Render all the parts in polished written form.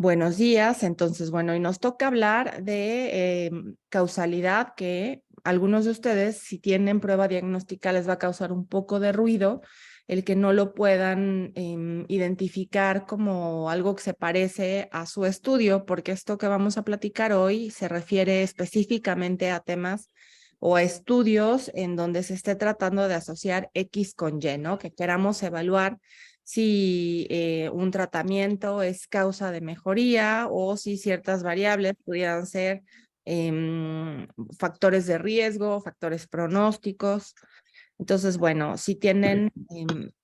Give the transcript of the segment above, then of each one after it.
Buenos días. Entonces, bueno, y nos toca hablar de causalidad, que algunos de ustedes, si tienen prueba diagnóstica, les va a causar un poco de ruido el que no lo puedan identificar como algo que se parece a su estudio, porque esto que vamos a platicar hoy se refiere específicamente a temas o a estudios en donde se esté tratando de asociar X con Y, ¿no? Que queramos evaluar si un tratamiento es causa de mejoría o si ciertas variables pudieran ser factores de riesgo, factores pronósticos. Entonces, bueno, si tienen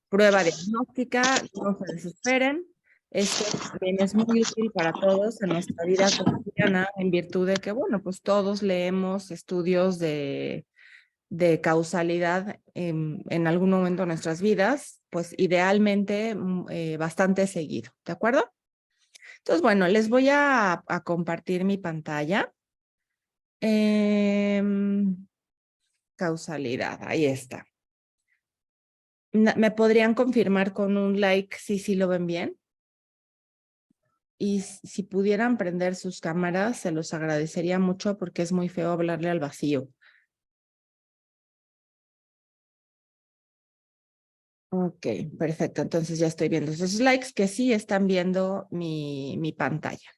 prueba diagnóstica, no se desesperen. Esto también es muy útil para todos en nuestra vida cotidiana, en virtud de que, bueno, pues todos leemos estudios de causalidad en algún momento de nuestras vidas, pues idealmente bastante seguido, ¿de acuerdo? Entonces, bueno, les voy a compartir mi pantalla. Causalidad, ahí está. ¿Me podrían confirmar con un like si sí lo ven bien? Y si pudieran prender sus cámaras, se los agradecería mucho porque es muy feo hablarle al vacío. Ok, perfecto. Entonces ya estoy viendo esos likes que sí están viendo mi pantalla.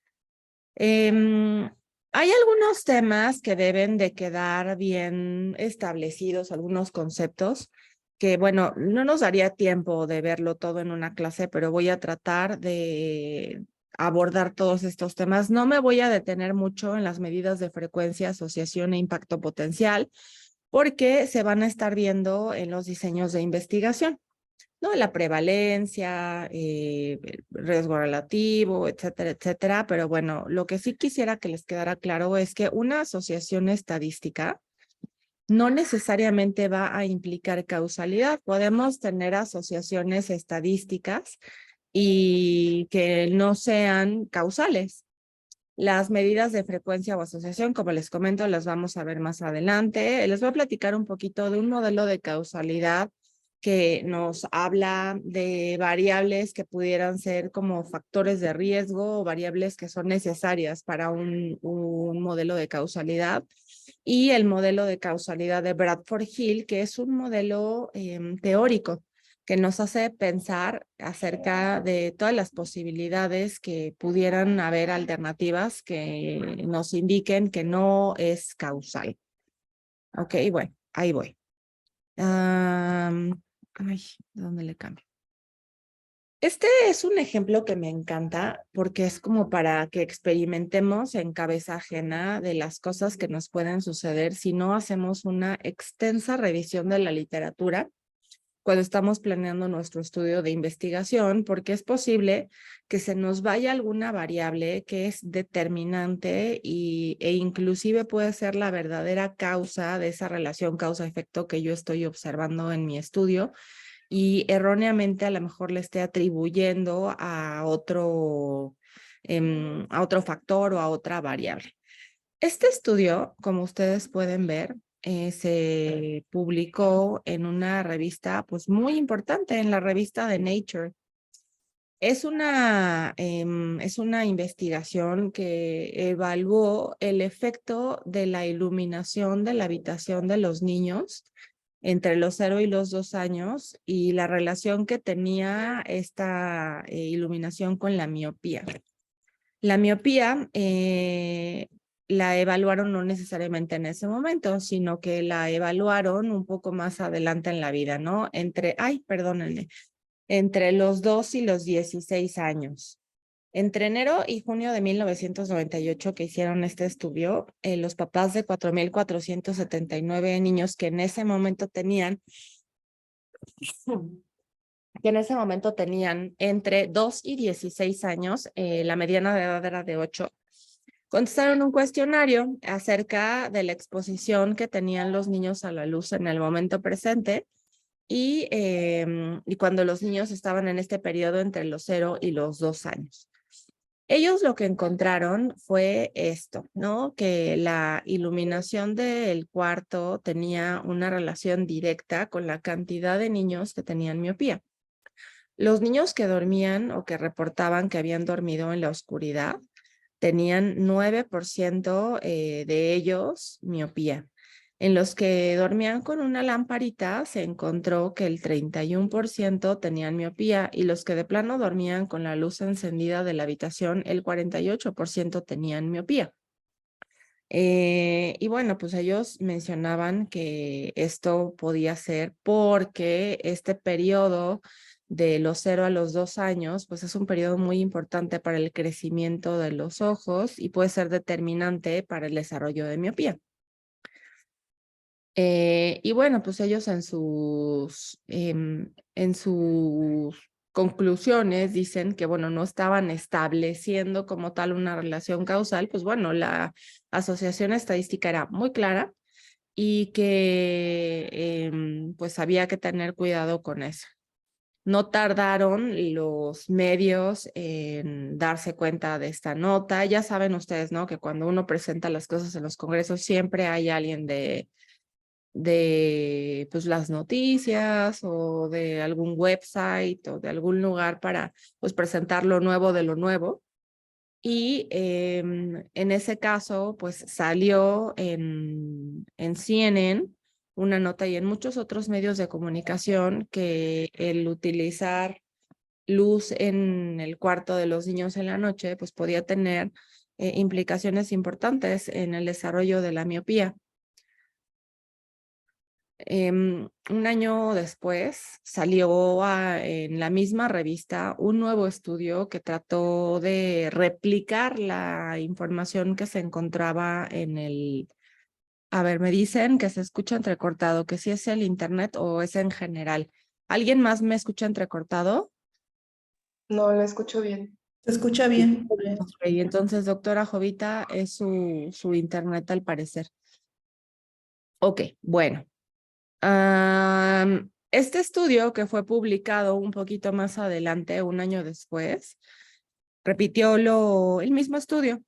Hay algunos temas que deben de quedar bien establecidos, algunos conceptos que, bueno, no nos daría tiempo de verlo todo en una clase, pero voy a tratar de abordar todos estos temas. No me voy a detener mucho en las medidas de frecuencia, asociación e impacto potencial, porque se van a estar viendo en los diseños de investigación, ¿no? La prevalencia, riesgo relativo, etcétera, etcétera. Pero bueno, lo que sí quisiera que les quedara claro es que una asociación estadística no necesariamente va a implicar causalidad. Podemos tener asociaciones estadísticas y que no sean causales. Las medidas de frecuencia o asociación, como les comento, las vamos a ver más adelante. Les voy a platicar un poquito de un modelo de causalidad que nos habla de variables que pudieran ser como factores de riesgo o variables que son necesarias para un modelo de causalidad. Y el modelo de causalidad de Bradford Hill, que es un modelo teórico que nos hace pensar acerca de todas las posibilidades que pudieran haber alternativas que nos indiquen que no es causal. Ok, bueno, ahí voy. Ay, ¿dónde le cambio? Este es un ejemplo que me encanta porque es como para que experimentemos en cabeza ajena de las cosas que nos pueden suceder si no hacemos una extensa revisión de la literatura cuando estamos planeando nuestro estudio de investigación, porque es posible que se nos vaya alguna variable que es determinante e inclusive puede ser la verdadera causa de esa relación causa-efecto que yo estoy observando en mi estudio y erróneamente a lo mejor le esté atribuyendo a otro factor o a otra variable. Este estudio, como ustedes pueden ver, se publicó en una revista pues muy importante, en la revista de Nature. Es una investigación que evaluó el efecto de la iluminación de la habitación de los niños entre los 0 y los 2 años y la relación que tenía esta iluminación con la miopía. La miopía la evaluaron no necesariamente en ese momento, sino que la evaluaron un poco más adelante en la vida, ¿no? Perdónenme, entre los 2 y los 16 años. Entre enero y junio de 1998 que hicieron este estudio, los papás de 4,479 niños que en ese momento tenían entre 2 y 16 años, la mediana de edad era de 8, contestaron un cuestionario acerca de la exposición que tenían los niños a la luz en el momento presente y cuando los niños estaban en este periodo entre los 0 y los 2 años. Ellos lo que encontraron fue esto, ¿no? Que la iluminación del cuarto tenía una relación directa con la cantidad de niños que tenían miopía. Los niños que dormían o que reportaban que habían dormido en la oscuridad tenían 9% de ellos miopía. En los que dormían con una lamparita se encontró que el 31% tenían miopía y los que de plano dormían con la luz encendida de la habitación, el 48% tenían miopía. Y bueno, pues ellos mencionaban que esto podía ser porque este periodo de los 0 a los 2 años, pues es un periodo muy importante para el crecimiento de los ojos y puede ser determinante para el desarrollo de miopía. Y bueno, pues ellos en sus conclusiones dicen que, bueno, no estaban estableciendo como tal una relación causal, pues bueno, la asociación estadística era muy clara y que pues había que tener cuidado con eso. No tardaron los medios en darse cuenta de esta nota. Ya saben ustedes, ¿no? Que cuando uno presenta las cosas en los congresos siempre hay alguien de pues las noticias o de algún website o de algún lugar para pues presentar lo nuevo de lo nuevo. Y en ese caso pues salió en CNN una nota y en muchos otros medios de comunicación que el utilizar luz en el cuarto de los niños en la noche pues podía tener implicaciones importantes en el desarrollo de la miopía. Un año después salió en la misma revista un nuevo estudio que trató de replicar la información que se encontraba en el... A ver, me dicen que se escucha entrecortado, que si es el internet o es en general. ¿Alguien más me escucha entrecortado? No, la escucho bien. Se escucha bien, Ok, maestra. entonces, doctora Jovita, es su internet al parecer. Ok, bueno. Este estudio que fue publicado un poquito más adelante, un año después, repitió el mismo estudio,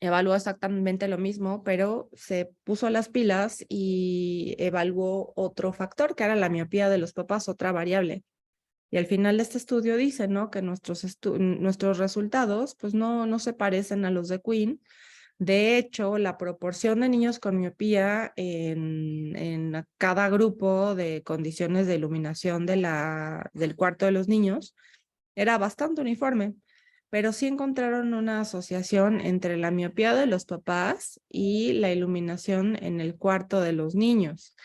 evaluó exactamente lo mismo, pero se puso las pilas y evaluó otro factor, que era la miopía de los papás, otra variable. Y al final de este estudio dice, ¿no? Que nuestros resultados pues no se parecen a los de Queen. De hecho, la proporción de niños con miopía en cada grupo de condiciones de iluminación del cuarto de los niños era bastante uniforme, pero sí encontraron una asociación entre la miopía de los papás y la iluminación en el cuarto de los niños.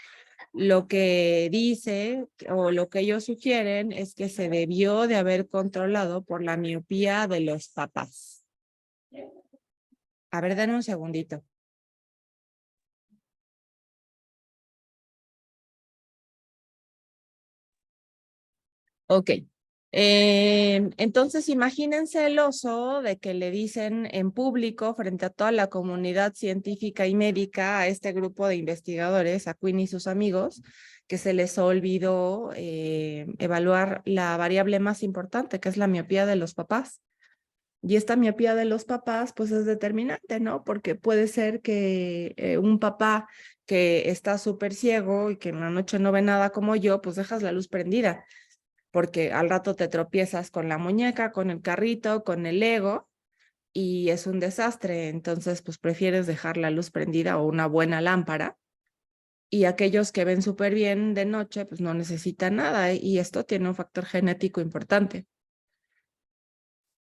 Lo que dice o lo que ellos sugieren es que se debió de haber controlado por la miopía de los papás. A ver, denme un segundito. Ok. Entonces, imagínense el oso de que le dicen en público frente a toda la comunidad científica y médica a este grupo de investigadores, a Quinn y sus amigos, que se les olvidó evaluar la variable más importante, que es la miopía de los papás. Y esta miopía de los papás, pues es determinante, ¿no? Porque puede ser que un papá que está súper ciego y que en la noche no ve nada como yo, pues dejas la luz prendida porque al rato te tropiezas con la muñeca, con el carrito, con el Lego y es un desastre. Entonces, pues prefieres dejar la luz prendida o una buena lámpara. Y aquellos que ven súper bien de noche, pues no necesitan nada y esto tiene un factor genético importante.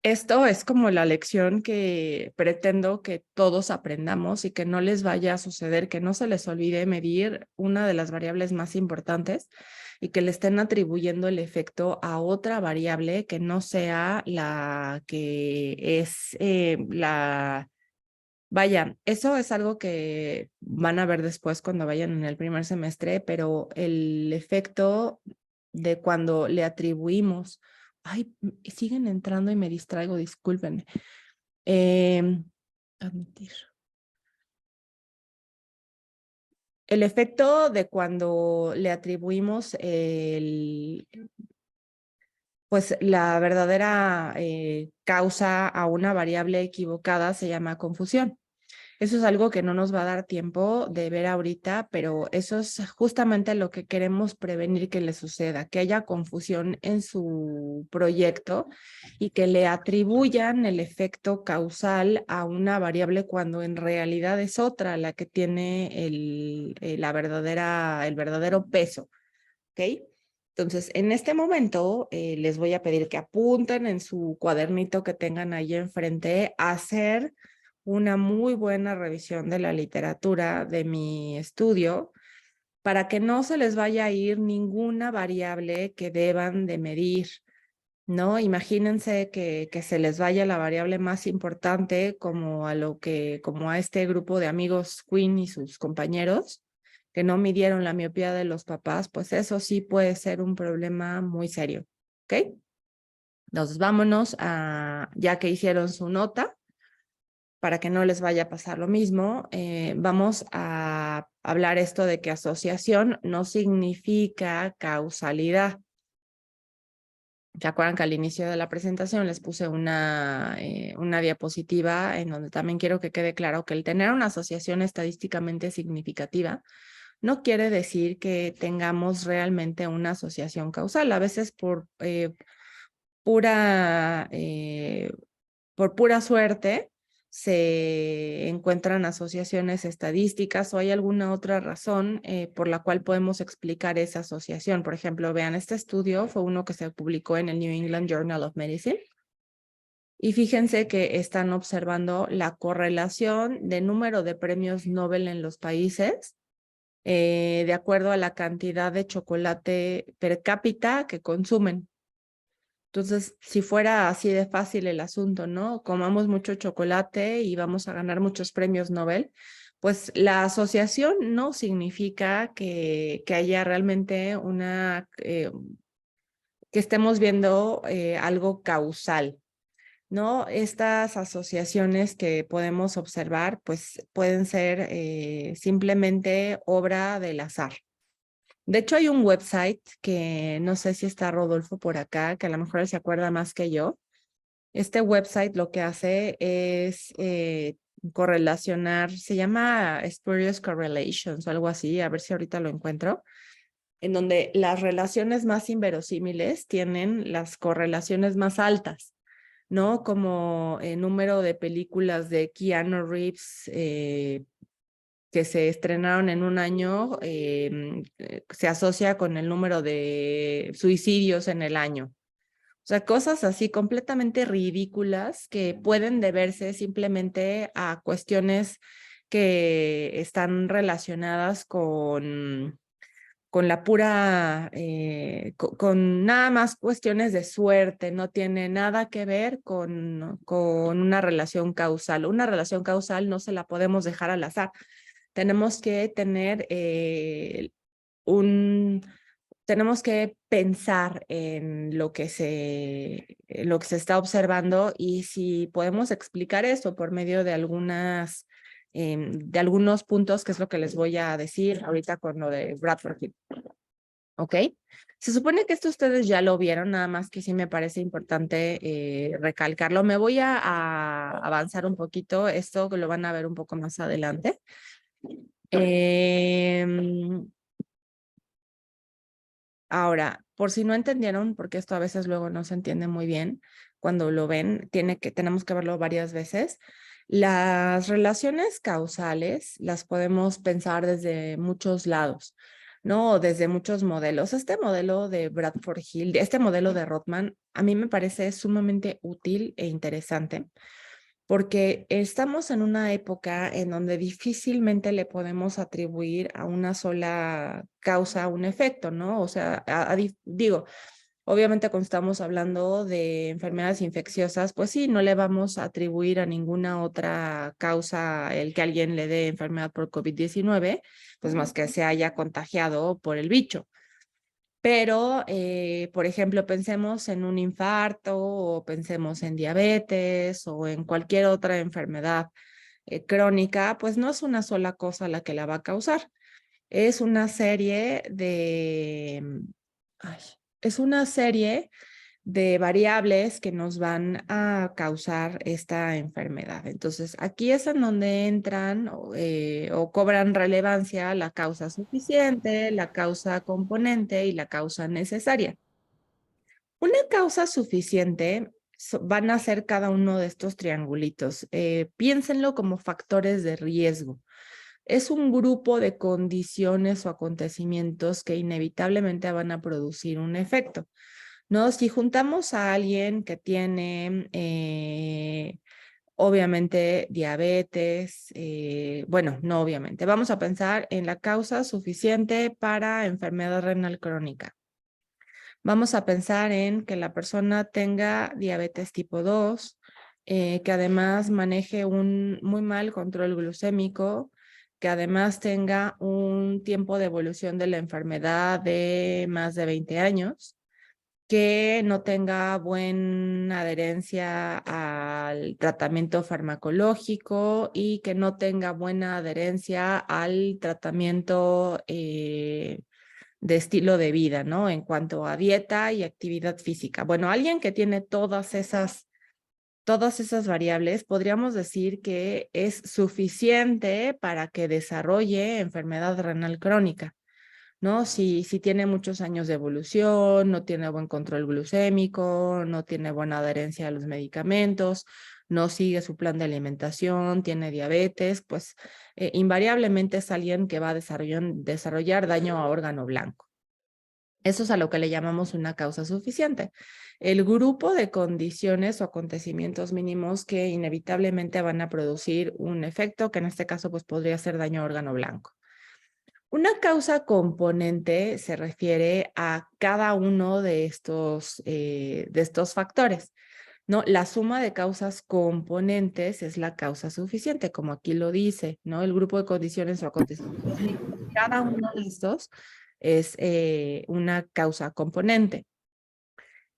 Esto es como la lección que pretendo que todos aprendamos y que no les vaya a suceder, que no se les olvide medir una de las variables más importantes y que le estén atribuyendo el efecto a otra variable que no sea la que es Vaya, eso es algo que van a ver después cuando vayan en el primer semestre, pero el efecto de cuando le atribuimos, ay, siguen entrando y me distraigo, discúlpenme. Admitir. El efecto de cuando le atribuimos pues la verdadera causa a una variable equivocada se llama confusión. Eso es algo que no nos va a dar tiempo de ver ahorita, pero eso es justamente lo que queremos prevenir que le suceda, que haya confusión en su proyecto y que le atribuyan el efecto causal a una variable cuando en realidad es otra la que tiene el verdadero peso, ¿ok? Entonces, en este momento les voy a pedir que apunten en su cuadernito que tengan ahí enfrente a hacer una muy buena revisión de la literatura de mi estudio para que no se les vaya a ir ninguna variable que deban de medir, ¿no? Imagínense que se les vaya la variable más importante como a este grupo de amigos Quinn y sus compañeros que no midieron la miopía de los papás, pues eso sí puede ser un problema muy serio, ¿ok? Entonces vámonos ya que hicieron su nota, para que no les vaya a pasar lo mismo, vamos a hablar esto de que asociación no significa causalidad. ¿Se acuerdan que al inicio de la presentación les puse una diapositiva en donde también quiero que quede claro que el tener una asociación estadísticamente significativa no quiere decir que tengamos realmente una asociación causal? A veces pura, eh, por pura suerte se encuentran asociaciones estadísticas o hay alguna otra razón por la cual podemos explicar esa asociación. Por ejemplo, vean, este estudio fue uno que se publicó en el New England Journal of Medicine y fíjense que están observando la correlación de número de premios Nobel en los países de acuerdo a la cantidad de chocolate per cápita que consumen. Entonces, si fuera así de fácil el asunto, ¿no? Comamos mucho chocolate y vamos a ganar muchos premios Nobel, pues la asociación no significa que haya realmente que estemos viendo algo causal, ¿no? Estas asociaciones que podemos observar, pues pueden ser simplemente obra del azar. De hecho, hay un website que no sé si está Rodolfo por acá, que a lo mejor él se acuerda más que yo. Este website lo que hace es correlacionar, se llama Spurious Correlations o algo así, a ver si ahorita lo encuentro, en donde las relaciones más inverosímiles tienen las correlaciones más altas, ¿no? Como el número de películas de Keanu Reeves que se estrenaron en un año se asocia con el número de suicidios en el año. O sea, cosas así completamente ridículas que pueden deberse simplemente a cuestiones que están relacionadas con la pura, con nada más cuestiones de suerte, no tiene nada que ver con una relación causal. Una relación causal no se la podemos dejar al azar. Tenemos que tener tenemos que pensar en lo que se está observando y si podemos explicar eso por medio de de algunos puntos, que es lo que les voy a decir ahorita con lo de Bradford Hill. ¿Ok? Se supone que esto ustedes ya lo vieron, nada más que sí me parece importante recalcarlo. Me voy a avanzar un poquito, esto lo van a ver un poco más adelante. Ahora, por si no entendieron, porque esto a veces luego no se entiende muy bien, cuando lo ven, tenemos que verlo varias veces. Las relaciones causales las podemos pensar desde muchos lados, ¿no? Desde muchos modelos. Este modelo de Bradford Hill, este modelo de Rothman, a mí me parece sumamente útil e interesante porque estamos en una época en donde difícilmente le podemos atribuir a una sola causa un efecto, ¿no? O sea, digo, obviamente cuando estamos hablando de enfermedades infecciosas, pues sí, no le vamos a atribuir a ninguna otra causa el que alguien le dé enfermedad por COVID-19, pues más que se haya contagiado por el bicho. Pero, por ejemplo, pensemos en un infarto o pensemos en diabetes o en cualquier otra enfermedad crónica, pues no es una sola cosa la que la va a causar. Es una serie de, ay, es una serie de variables que nos van a causar esta enfermedad. Entonces, aquí es en donde entran o cobran relevancia la causa suficiente, la causa componente y la causa necesaria. Una causa suficiente van a ser cada uno de estos triangulitos. Piénsenlo como factores de riesgo. Es un grupo de condiciones o acontecimientos que inevitablemente van a producir un efecto, ¿no? Si juntamos a alguien que tiene, obviamente, diabetes, bueno, no obviamente, vamos a pensar en la causa suficiente para enfermedad renal crónica. Vamos a pensar en que la persona tenga diabetes tipo 2, que además maneje un muy mal control glucémico, que además tenga un tiempo de evolución de la enfermedad de más de 20 años, que no tenga buena adherencia al tratamiento farmacológico y que no tenga buena adherencia al tratamiento de estilo de vida, ¿no? En cuanto a dieta y actividad física. Bueno, alguien que tiene todas esas variables, podríamos decir que es suficiente para que desarrolle enfermedad renal crónica, ¿no? Si tiene muchos años de evolución, no tiene buen control glucémico, no tiene buena adherencia a los medicamentos, no sigue su plan de alimentación, tiene diabetes, pues invariablemente es alguien que va a desarrollar daño a órgano blanco. Eso es a lo que le llamamos una causa suficiente. El grupo de condiciones o acontecimientos mínimos que inevitablemente van a producir un efecto, que en este caso pues podría ser daño a órgano blanco. Una causa componente se refiere a cada uno de estos factores, ¿no? La suma de causas componentes es la causa suficiente, como aquí lo dice, ¿no? El grupo de condiciones o acontecimientos, cada uno de estos es una causa componente.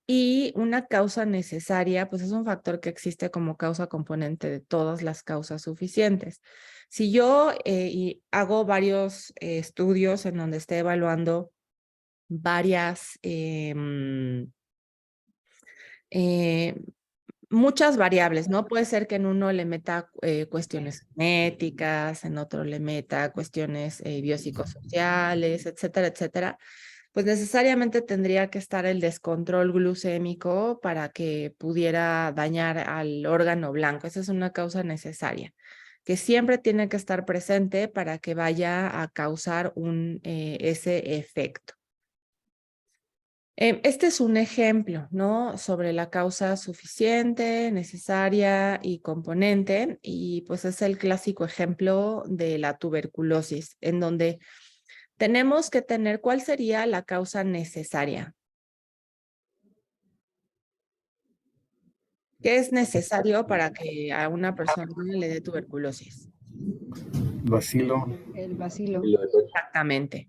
Y una causa necesaria, pues es un factor que existe como causa componente de todas las causas suficientes. Si yo hago varios estudios en donde esté evaluando varias, muchas variables, ¿no? Puede ser que en uno le meta cuestiones genéticas, en otro le meta cuestiones biopsicosociales, etcétera, etcétera. Pues necesariamente tendría que estar el descontrol glucémico para que pudiera dañar al órgano blanco. Esa es una causa necesaria, que siempre tiene que estar presente para que vaya a causar ese efecto. Este es un ejemplo, ¿no? Sobre la causa suficiente, necesaria y componente, y pues es el clásico ejemplo de la tuberculosis, en donde tenemos que tener cuál sería la causa necesaria. ¿Qué es necesario para que a una persona le dé tuberculosis? Bacilo. El bacilo. Exactamente.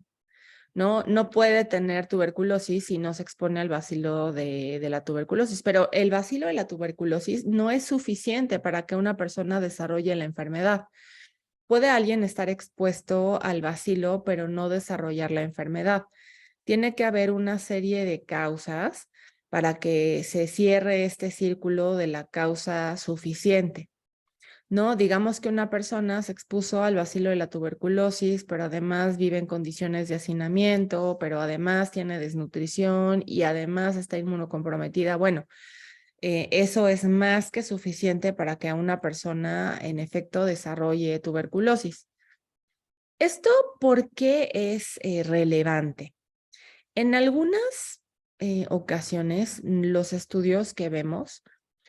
No puede tener tuberculosis si no se expone al bacilo de la tuberculosis, pero el bacilo de la tuberculosis no es suficiente para que una persona desarrolle la enfermedad. Puede alguien estar expuesto al bacilo, pero no desarrollar la enfermedad. Tiene que haber una serie de causas para que se cierre este círculo de la causa suficiente. No, digamos que una persona se expuso al bacilo de la tuberculosis, pero además vive en condiciones de hacinamiento, pero además tiene desnutrición y además está inmunocomprometida. Bueno, eso es más que suficiente para que a una persona en efecto desarrolle tuberculosis. ¿Esto por qué es relevante? En algunas ocasiones, los estudios que vemos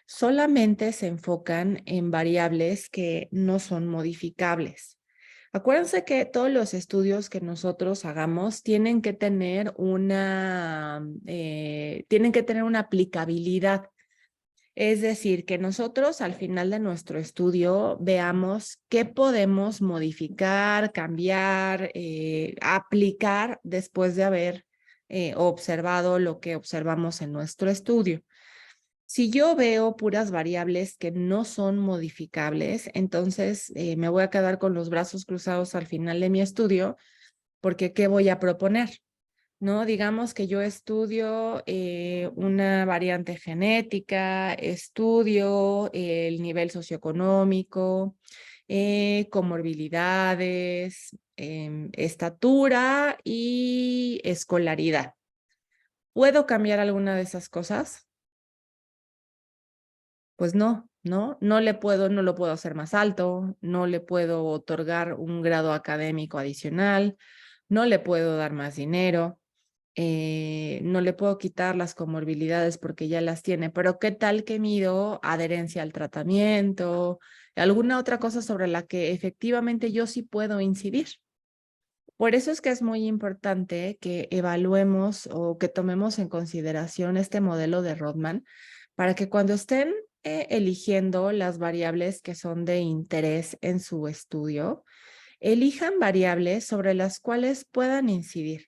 solamente se enfocan en variables que no son modificables. Acuérdense que todos los estudios que nosotros hagamos tienen que tener una aplicabilidad. Es decir, que nosotros al final de nuestro estudio veamos qué podemos modificar, cambiar, aplicar después de haber observado lo que observamos en nuestro estudio. Si yo veo puras variables que no son modificables, entonces me voy a quedar con los brazos cruzados al final de mi estudio, porque ¿qué voy a proponer? ¿no? Digamos que yo estudio una variante genética, estudio el nivel socioeconómico, comorbilidades, estatura y escolaridad. ¿Puedo cambiar alguna de esas cosas? Pues no, no lo puedo hacer más alto, no le puedo otorgar un grado académico adicional, no le puedo dar más dinero, no le puedo quitar las comorbilidades porque ya las tiene, pero ¿qué tal que mido adherencia al tratamiento? Alguna otra cosa sobre la que efectivamente yo sí puedo incidir. Por eso es que es muy importante que evaluemos o que tomemos en consideración este modelo de Rodman para que cuando estén eligiendo las variables que son de interés en su estudio, elijan variables sobre las cuales puedan incidir.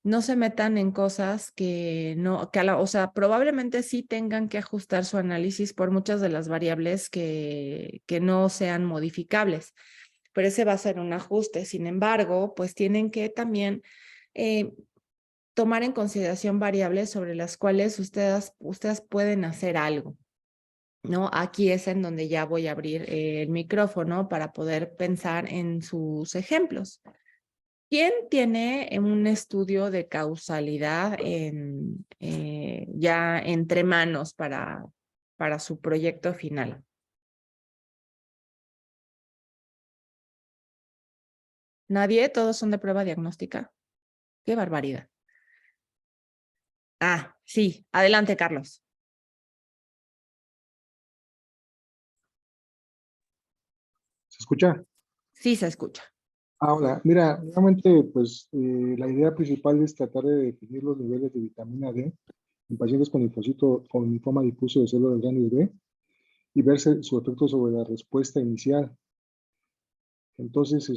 No se metan en cosas que no, o sea, probablemente sí tengan que ajustar su análisis por muchas de las variables que no sean modificables, pero ese va a ser un ajuste. Sin embargo, pues tienen que también tomar en consideración variables sobre las cuales ustedes pueden hacer algo, ¿no? Aquí es en donde ya voy a abrir el micrófono para poder pensar en sus ejemplos. ¿Quién tiene un estudio de causalidad ya entre manos para su proyecto final? ¿Nadie? ¿Todos son de prueba diagnóstica? ¡Qué barbaridad! Ah, sí. Adelante, Carlos. ¿Se escucha? Sí, se escucha. Ahora, mira, realmente, pues la idea principal es tratar de definir los niveles de vitamina D en pacientes con linfocito con linfoma difuso de células grandes B y ver su efecto sobre la respuesta inicial. Entonces,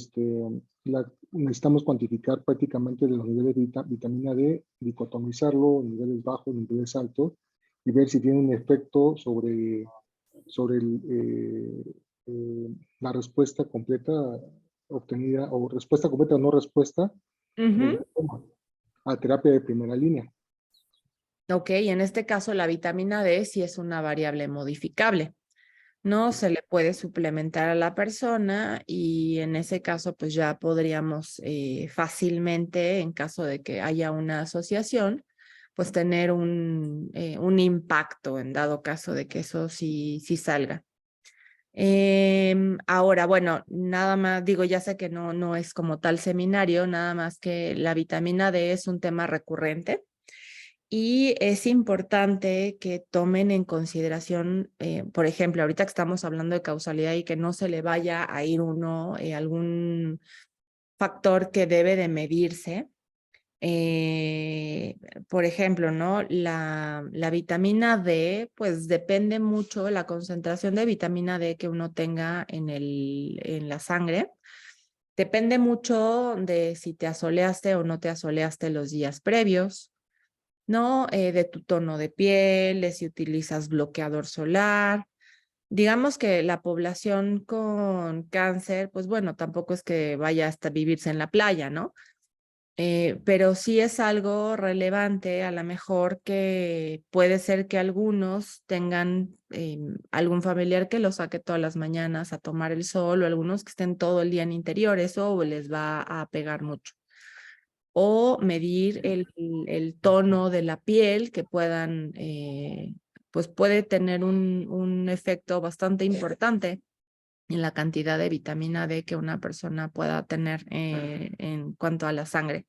necesitamos cuantificar prácticamente los niveles de vitamina D, dicotomizarlo, niveles bajos, niveles altos, y ver si tiene un efecto sobre la respuesta completa obtenida, o respuesta completa o no respuesta a terapia de primera línea. Ok, en este caso la vitamina D sí es una variable modificable. No se le puede suplementar a la persona y en ese caso pues ya podríamos fácilmente, en caso de que haya una asociación, pues tener un impacto en dado caso de que eso sí salga. Ahora, bueno, nada más, digo, ya sé que no es como tal seminario, nada más que la vitamina D es un tema recurrente. Y es importante que tomen en consideración, por ejemplo, ahorita que estamos hablando de causalidad y que no se le vaya a ir algún factor que debe de medirse. Por ejemplo, ¿no? La vitamina D, pues depende mucho la concentración de vitamina D que uno tenga en la sangre. Depende mucho de si te asoleaste o no te asoleaste los días previos. ¿No? De tu tono de piel, de si utilizas bloqueador solar. Digamos que la población con cáncer, pues bueno, tampoco es que vaya hasta vivirse en la playa, ¿no? Pero sí es algo relevante, a lo mejor que puede ser que algunos tengan algún familiar que los saque todas las mañanas a tomar el sol o algunos que estén todo el día en interior, eso les va a pegar mucho o medir el tono de la piel que puedan, pues puede tener un efecto bastante importante en la cantidad de vitamina D que una persona pueda tener en cuanto a la sangre.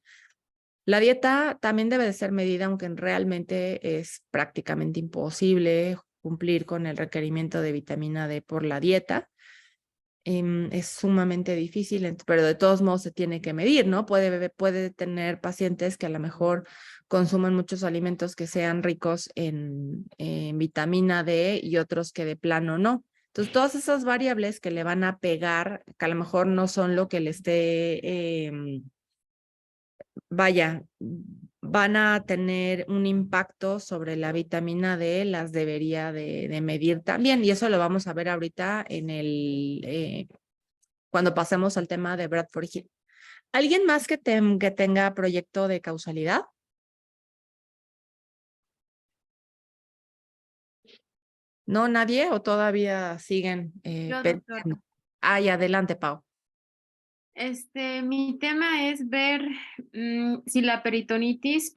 La dieta también debe de ser medida, aunque realmente es prácticamente imposible cumplir con el requerimiento de vitamina D por la dieta. Es sumamente difícil, pero de todos modos se tiene que medir, ¿no? Puede tener pacientes que a lo mejor consuman muchos alimentos que sean ricos en vitamina D y otros que de plano no. Entonces, todas esas variables que le van a pegar, que a lo mejor no son lo que le esté, vaya, van a tener un impacto sobre la vitamina D, las debería de medir también. Y eso lo vamos a ver ahorita cuando pasemos al tema de Bradford Hill. ¿Alguien más que tenga proyecto de causalidad? ¿No, nadie o todavía siguen Yo, doctora. pensando? Ay, adelante, Pau. Mi tema es ver si la peritonitis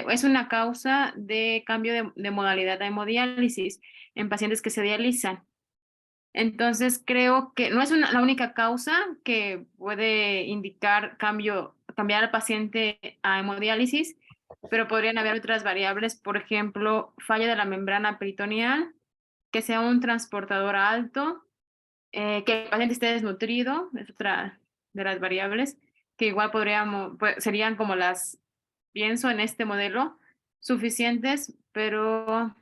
es una causa de cambio de modalidad de hemodiálisis en pacientes que se dializan. Entonces, creo que no es la única causa que puede indicar cambiar al paciente a hemodiálisis, pero podrían haber otras variables, por ejemplo, falla de la membrana peritoneal, que sea un transportador alto, que el paciente esté desnutrido, es otra de las variables, que igual serían como pienso en este modelo, suficientes, pero,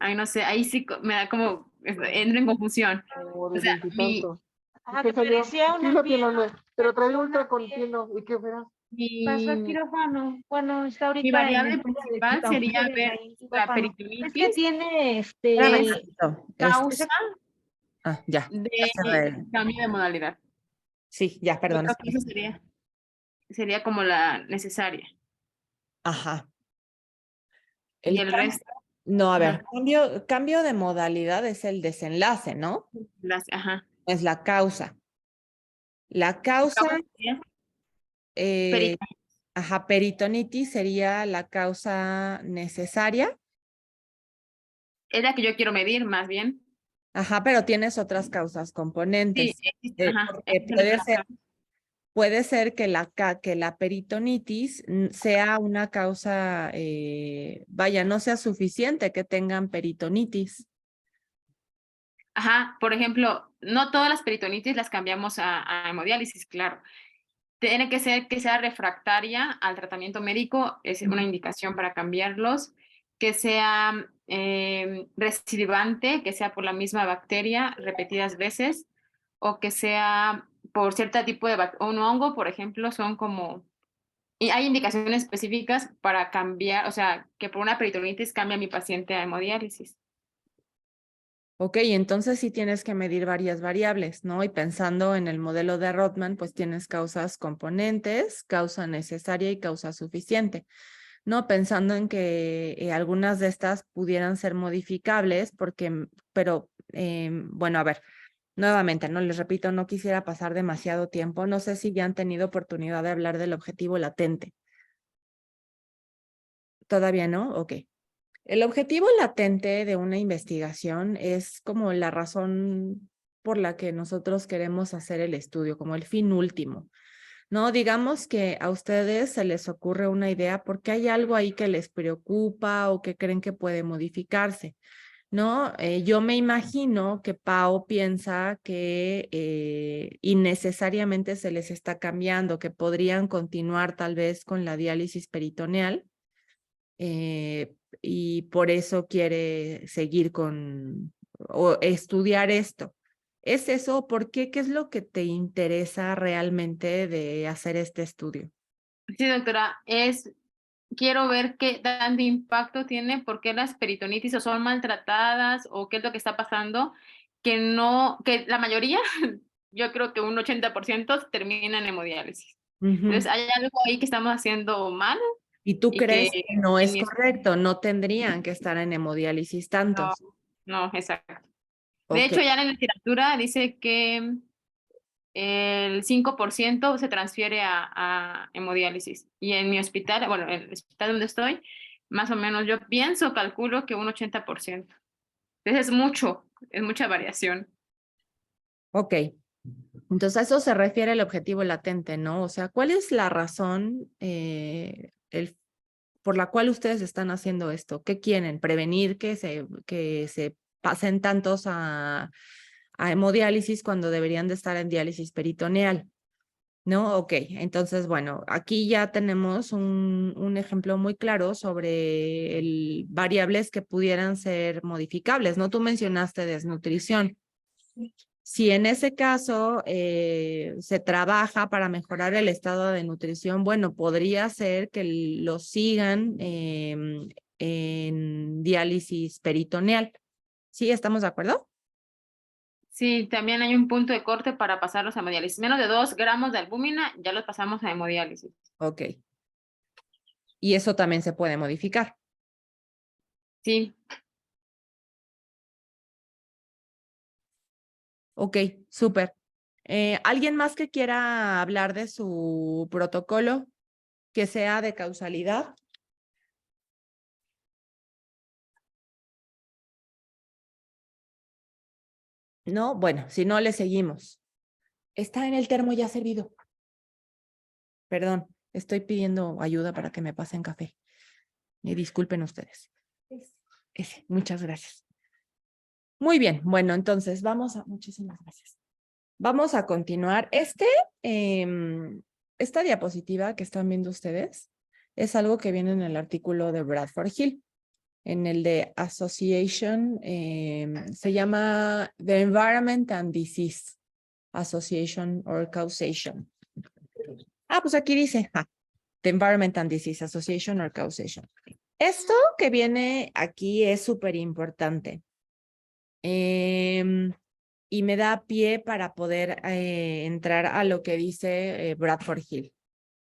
ay, no sé, ahí sí me da como, entro en confusión. Como O de sea, veintitantos. Ajá, ¿Qué que salió? parecía Sí una lo tiene, pierna. pero trae ultra Una continuo. ¿Y qué verás? pasó al mi, quirófano. Bueno, está mi ahorita en variable espera de principal cita. sería ver Ahí en la quirófano. Es que peritonitis tiene Espérame es tantito. causa Ya. de Ya cerré. cambio de modalidad. Sí, ya, Yo perdón. creo que eso sería como la necesaria. Ajá. Y El el cam- resto, No, a ver, ajá, cambio de modalidad es el desenlace, ¿no? ajá. Es la causa. La causa, Causa sería eh, ajá, peritonitis sería la causa necesaria. es la que yo quiero medir, más bien. Ajá, pero tienes otras causas Sí, componentes. ajá, Porque existen otras causas. puede ser que que la peritonitis sea una causa, vaya, no sea suficiente que tengan peritonitis. Ajá, por ejemplo, no todas las peritonitis las cambiamos a hemodiálisis, claro. Tiene que ser que sea refractaria al tratamiento médico, es una indicación para cambiarlos, que sea recidivante, que sea por la misma bacteria repetidas veces, o que sea por cierto tipo de un hongo, por ejemplo, son como... Y hay indicaciones específicas para cambiar, o sea, que por una peritonitis cambie a mi paciente a hemodiálisis. Ok, entonces sí tienes que medir varias variables, ¿no? Y pensando en el modelo de Rothman, pues tienes causas componentes, causa necesaria y causa suficiente, ¿no? Pensando en que algunas de estas pudieran ser modificables, pero bueno, a ver, nuevamente, no les repito, no quisiera pasar demasiado tiempo. No sé si ya han tenido oportunidad de hablar del objetivo latente. ¿Todavía no? Ok. El objetivo latente de una investigación es como la razón por la que nosotros queremos hacer el estudio, como el fin último, ¿no? Digamos que a ustedes se les ocurre una idea porque hay algo ahí que les preocupa o que creen que puede modificarse, ¿no? Yo me imagino que Pau piensa que innecesariamente se les está cambiando, que podrían continuar tal vez con la diálisis peritoneal. Y por eso quiere seguir o estudiar esto. ¿Es eso? ¿Por qué? ¿Qué es lo que te interesa realmente de hacer este estudio? Sí, doctora, quiero ver qué tanto impacto tiene, por qué las peritonitis o son maltratadas o qué es lo que está pasando, que la mayoría, yo creo que un 80% termina en hemodiálisis. Entonces, hay algo ahí que estamos haciendo mal ¿Y tú y crees que que no en es mi correcto? No tendrían que estar en hemodiálisis no, tantos. no, exacto. De Ok, hecho, ya en la literatura dice que el 5% se transfiere a hemodiálisis. Y en mi hospital, bueno, en el hospital donde estoy, más o menos yo calculo que un 80%. Entonces es mucha variación. ok. Entonces a eso se refiere el objetivo latente, ¿no? O sea, ¿cuál es la razón por la cual ustedes están haciendo esto? ¿Qué quieren? ¿Prevenir que se pasen tantos a hemodiálisis cuando deberían de estar en diálisis peritoneal? ¿No? Ok, entonces, bueno, aquí ya tenemos un ejemplo muy claro sobre variables que pudieran ser modificables, ¿no? Tú mencionaste desnutrición. Si en ese caso se trabaja para mejorar el estado de nutrición, bueno, podría ser que lo sigan en diálisis peritoneal. ¿Sí? ¿Estamos de acuerdo? Sí, también hay un punto de corte para pasarlos a hemodiálisis. Menos de 2 gramos de albúmina, ya los pasamos a hemodiálisis. Ok. Y eso también se puede modificar. Sí, Ok, súper. ¿Alguien más que quiera hablar de su protocolo que sea de causalidad? No, bueno, si no, le seguimos. Está en el termo ya servido. Perdón, estoy pidiendo ayuda para que me pasen café. Disculpen ustedes. Muchas gracias. Muy bien, bueno, entonces muchísimas gracias. Vamos a continuar. Esta diapositiva que están viendo ustedes es algo que viene en el artículo de Bradford Hill, en el de Association, se llama The Environment and Disease Association or Causation. Pues aquí dice, The Environment and Disease Association or Causation. Esto que viene aquí es súper importante. Y me da pie para poder entrar a lo que dice Bradford Hill.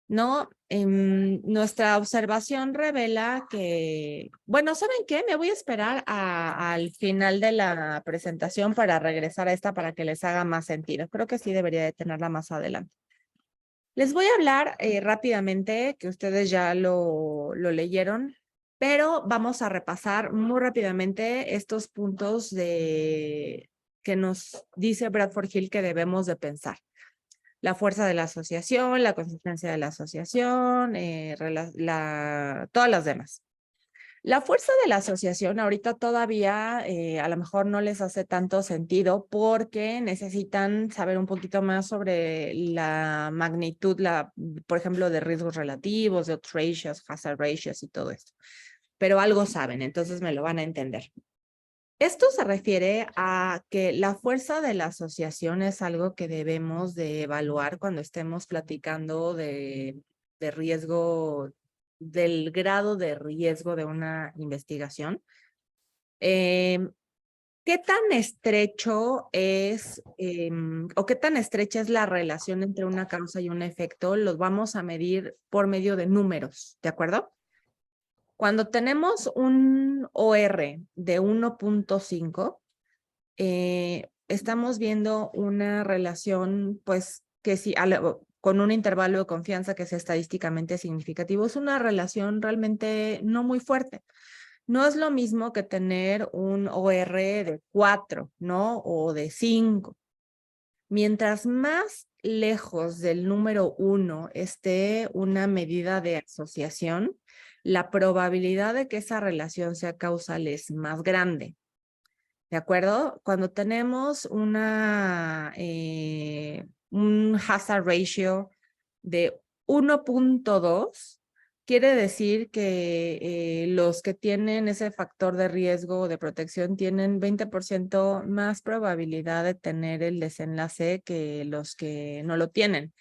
¿No? Nuestra observación revela que, bueno, ¿saben qué? Me voy a esperar al final de la presentación para regresar a esta para que les haga más sentido. Creo que sí debería de tenerla más adelante. Les voy a hablar rápidamente, que ustedes ya lo leyeron, pero vamos a repasar muy rápidamente estos puntos que nos dice Bradford Hill que debemos de pensar. La fuerza de la asociación, la consistencia de la asociación, todas las demás. La fuerza de la asociación ahorita todavía a lo mejor no les hace tanto sentido porque necesitan saber un poquito más sobre la magnitud, por ejemplo, de riesgos relativos, de odds ratios, hazard ratios y todo esto. Pero algo saben, entonces me lo van a entender. Esto se refiere a que la fuerza de la asociación es algo que debemos de evaluar cuando estemos platicando de riesgo, del grado de riesgo de una investigación. ¿Qué tan estrecho es o qué tan estrecha es la relación entre una causa y un efecto? Los vamos a medir por medio de números, ¿de acuerdo? Cuando tenemos un OR de 1.5, estamos viendo una relación, pues, que sí, con un intervalo de confianza que es estadísticamente significativo, es una relación realmente no muy fuerte. No es lo mismo que tener un OR de 4, ¿no? O de 5. Mientras más lejos del número 1 esté una medida de asociación, la probabilidad de que esa relación sea causal es más grande. ¿De acuerdo? Cuando tenemos un hazard ratio de 1.2, quiere decir que los que tienen ese factor de riesgo de protección tienen 20% más probabilidad de tener el desenlace que los que no lo tienen.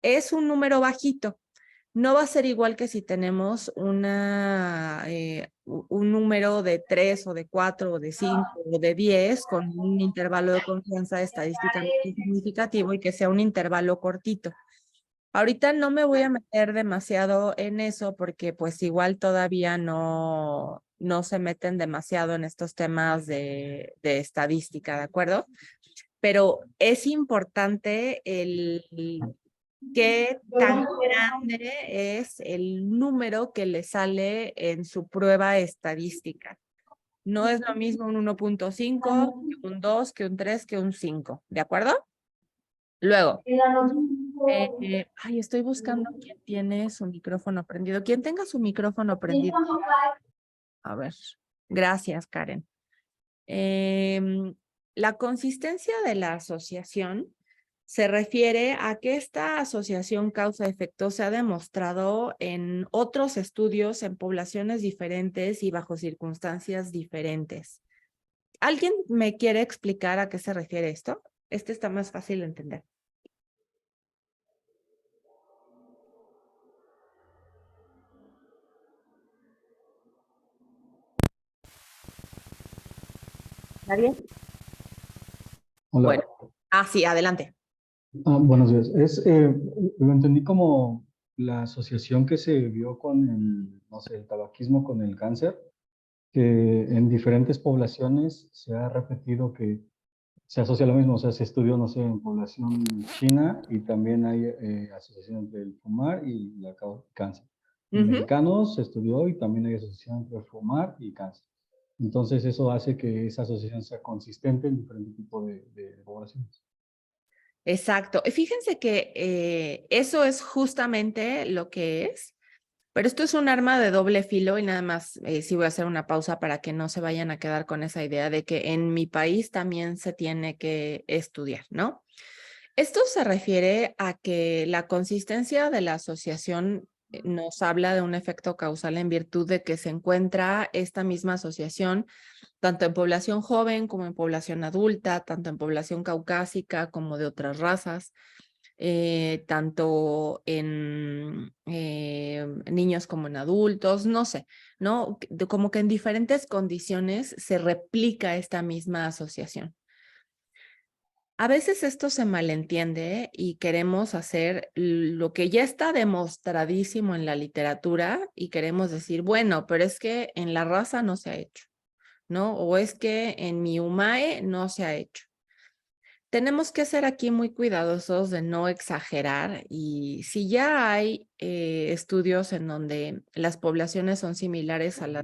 Es un número bajito. No va a ser igual que si tenemos un número de 3 o de 4 o de 5 o de 10 con un intervalo de confianza estadísticamente significativo y que sea un intervalo cortito. Ahorita no me voy a meter demasiado en eso porque pues igual todavía no se meten demasiado en estos temas de estadística, ¿de acuerdo? Pero es importante qué tan grande es el número que le sale en su prueba estadística. No es lo mismo un 1.5, que un 2, que un 3, que un 5, ¿de acuerdo? Luego, estoy buscando quién tiene su micrófono prendido. ¿Quién tenga su micrófono prendido? A ver, gracias, Karen. La consistencia de la asociación se refiere a que esta asociación causa-efecto se ha demostrado en otros estudios en poblaciones diferentes y bajo circunstancias diferentes. ¿Alguien me quiere explicar a qué se refiere esto? Este está más fácil de entender. ¿Nadie? Hola. Bueno. Sí, adelante. Buenos días. Lo entendí como la asociación que se vio con el tabaquismo con el cáncer, que en diferentes poblaciones se ha repetido que se asocia a lo mismo, o sea, se estudió, no sé, en población china y también hay asociación entre el fumar y cáncer. En Ujú. mexicanos se estudió y también hay asociación entre fumar y cáncer. Entonces eso hace que esa asociación sea consistente en diferentes tipos de poblaciones. Exacto. Y fíjense que eso es justamente lo que es, pero esto es un arma de doble filo y nada más sí voy a hacer una pausa para que no se vayan a quedar con esa idea de que en mi país también se tiene que estudiar, ¿no? Esto se refiere a que la consistencia de la asociación nos habla de un efecto causal en virtud de que se encuentra esta misma asociación tanto en población joven como en población adulta, tanto en población caucásica como de otras razas, tanto en niños como en adultos, no sé, ¿no? Como que en diferentes condiciones se replica esta misma asociación. A veces esto se malentiende y queremos hacer lo que ya está demostradísimo en la literatura y queremos decir, bueno, pero es que en la raza no se ha hecho, ¿no? O es que en mi UMAE no se ha hecho. Tenemos que ser aquí muy cuidadosos de no exagerar y si ya hay estudios en donde las poblaciones son similares a la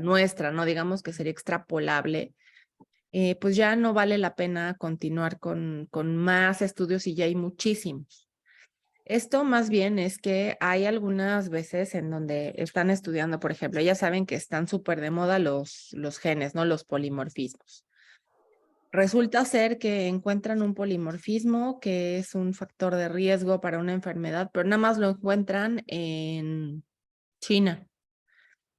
nuestra, ¿no? Digamos que sería extrapolable, pues ya no vale la pena continuar con más estudios y ya hay muchísimos. Esto más bien es que hay algunas veces en donde están estudiando, por ejemplo, ya saben que están súper de moda los genes, ¿no? Los polimorfismos. Resulta ser que encuentran un polimorfismo que es un factor de riesgo para una enfermedad, pero nada más lo encuentran en China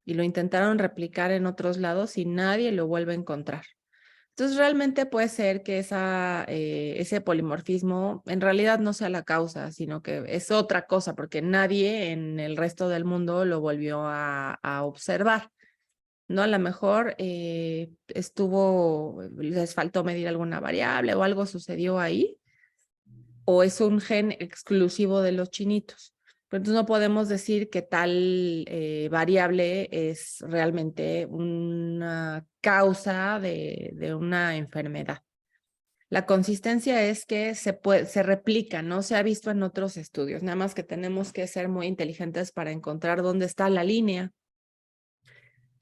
y lo intentaron replicar en otros lados y nadie lo vuelve a encontrar. Entonces, realmente puede ser que ese polimorfismo en realidad no sea la causa, sino que es otra cosa, porque nadie en el resto del mundo lo volvió a observar, ¿no? A lo mejor les faltó medir alguna variable o algo sucedió ahí, o es un gen exclusivo de los chinitos. Pero entonces no podemos decir que tal variable es realmente una causa de una enfermedad. La consistencia es que se replica, ¿no? Se ha visto en otros estudios, nada más que tenemos que ser muy inteligentes para encontrar dónde está la línea,